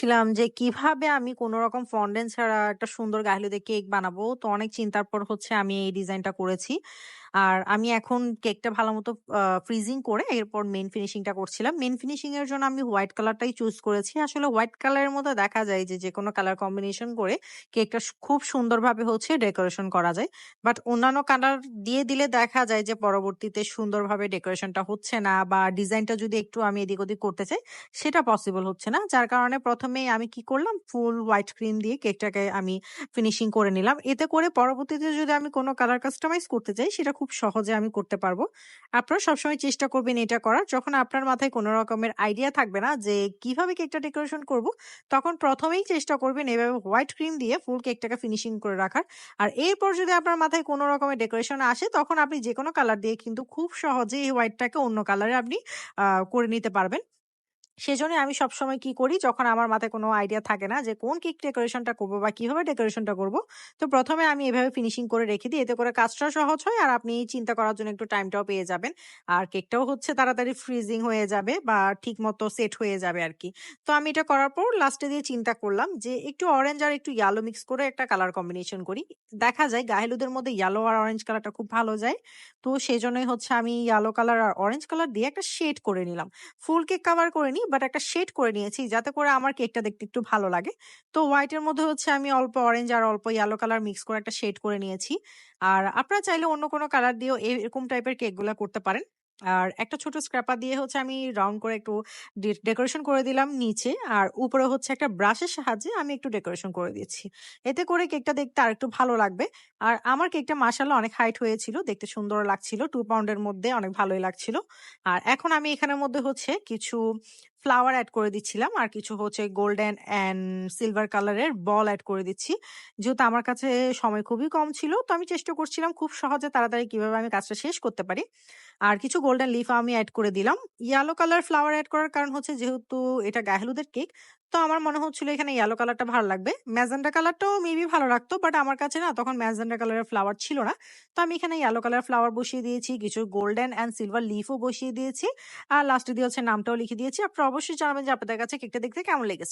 ছিলাম যে কিভাবে আমি কোনরকম ফন্ডেন্ট ছাড়া একটা সুন্দর গাইলুদের কেক বানাবো। তো অনেক চিন্তার পর হচ্ছে আমি এই ডিজাইনটা করেছি। আর আমি এখন কেকটা ভালোমতো ফ্রিজিং করে এরপর মেইন ফিনিশিং টা করছিলাম। মেইন ফিনিশিং এর জন্য আমি হোয়াইট কালারটাই চুজ করেছি। আসলে হোয়াইট কালারের মধ্যে দেখা যায় যে যেকোনো কালার কম্বিনেশন করে কেকটা খুব সুন্দরভাবে হচ্ছে ডেকোরেশন করা যায়। বাট অন্যান্য কালার দিয়ে দিলে দেখা যায় যে পরবর্তীতে সুন্দরভাবে ডেকোরেশনটা হচ্ছে না বা ডিজাইনটা যদি একটু আমি এদিক ওদিক করতে চাই সেটা পসিবল হচ্ছে না। যার কারণে ১ম এই আমি কি করলাম ফুল হোয়াইট ক্রিম দিয়ে কেকটাকে আমি ফিনিশিং করে নিলাম। এতে করে পরবর্তীতে যদি আমি কোন কালার কাস্টমাইজ করতে চাই সেটা খুব সহজে আমি করতে পারবো। আপনারা সবসময় চেষ্টা করবেন এটা করার। যখন আপনার মাথায় কোন রকমের আইডিয়া থাকবে না যে কিভাবে কেকটা ডেকোরেশন করব, তখন ১ম এই চেষ্টা করবেন এভাবে হোয়াইট ক্রিম দিয়ে ফুল কেকটাকে ফিনিশিং করে রাখার। আর এরপর যদি আপনার মাথায় কোন রকমের ডেকোরেশন আসে তখন আপনি যেকোনো কালার দিয়ে কিন্তু খুব সহজেই এই হোয়াইটটাকে অন্য কালারে আপনি করে নিতে পারবেন। সেজন্যই আমি সবসময় কি করি, যখন আমার মাথায় কোনো আইডিয়া থাকে না যে কোন কেক ডেকোরেশনটা করব বা কিভাবে ডেকোরেশনটা করব, তো ১ম এ আমি এভাবে ফিনিশিং করে রেখে দিই। এতে করে কাজটাও সহজ হয় আর আপনি চিন্তা করার জন্য একটু টাইমটাও পেয়ে যাবেন। আর কেকটাও হচ্ছে তাড়াতাড়ি ফ্রিজিং হয়ে যাবে বা ঠিকমতো সেট হয়ে যাবে আরকি। তো আমি এটা করার পর লাস্টে দিয়ে চিন্তা করলাম যে একটু অরেঞ্জ আর একটু ইয়েলো মিক্স করে একটা কালার কম্বিনেশন করি। দেখা যায় গায়ে হলুদের মধ্যে ইয়েলো আর অরেঞ্জ কালারটা খুব ভালো যায়। তো সেজন্যই হচ্ছে আমি ইয়েলো কালার আর অরেঞ্জ কালার দিয়ে একটা শেড করে নিলাম। ফুল কেক কভার করিনি, বাট একটা শেড করে নিয়েছি যাতে করে আমার কেকটা দেখতে একটু ভালো লাগে। তো হোয়াইট এর মধ্যে হচ্ছে আমি অল্প অরেঞ্জ আর অল্প ইয়েলো কালার মিক্স করে একটা শেড করে নিয়েছি। আর আপনারা চাইলে অন্য কোনো কালার দিয়েও এরকম টাইপের কেকগুলা করতে পারেন। আর একটা ছোট স্ক্র্যাপার দিয়ে হচ্ছে আমি রাউন্ড করে একটু ডেকোরেশন করে দিলাম নিচে। আর উপরে হচ্ছে একটা ব্রাশের সাহায্যে আমি একটু ডেকোরেশন করে দিচ্ছি। এতে করে কেকটা দেখতে আরেকটু ভালো লাগবে। আর আমার কেকটা মাশাআল্লাহ অনেক হাইট হয়েছিল। দেখতে সুন্দর লাগছিল। 2 পাউন্ডের মধ্যে অনেক ভালোই লাগছিল। আর এখন আমি এখানের মধ্যে হচ্ছে কিছু ফ্লাওয়ার এড করে দিচ্ছিলাম। আর কিছু হচ্ছে গোল্ডেন অ্যান্ড সিলভার কালারের বল এড করে দিচ্ছি। যেহেতু আমার কাছে সময় খুবই কম ছিল, তো আমি চেষ্টা করছিলাম খুব সহজে তাড়াতাড়ি কিভাবে আমি কাজটা শেষ করতে পারি। আর কিছু গোল্ডেন লিফ আমি এড করে দিলাম। ইয়েলো কালার ফ্লাওয়ার এড করার কারণ হচ্ছে যেহেতু এটা গায়ে হলুদের কেক, তো আমার মনে হচ্ছিল এখানে ইয়েলো কালারটা ভালো লাগবে। ম্যাজেন্টা কালারটাও মেবি ভালো লাগতো। বাট আমার কাছে না তখন ম্যাজেন্টা কালারের ফ্লাওয়ার ছিল না। তো আমি এখানে ইয়েলো কালার ফ্লাওয়ার বসিয়ে দিয়েছি। কিছু গোল্ডেন অ্যান্ড সিলভার লিফও বসিয়ে দিয়েছি। আর লাস্টে দিয়ে হচ্ছে নামটাও লিখে দিয়েছি। আপনারা অবশ্যই জানাবেন যে আপনাদের কাছে কেকটা দেখতে কেমন লেগেছে।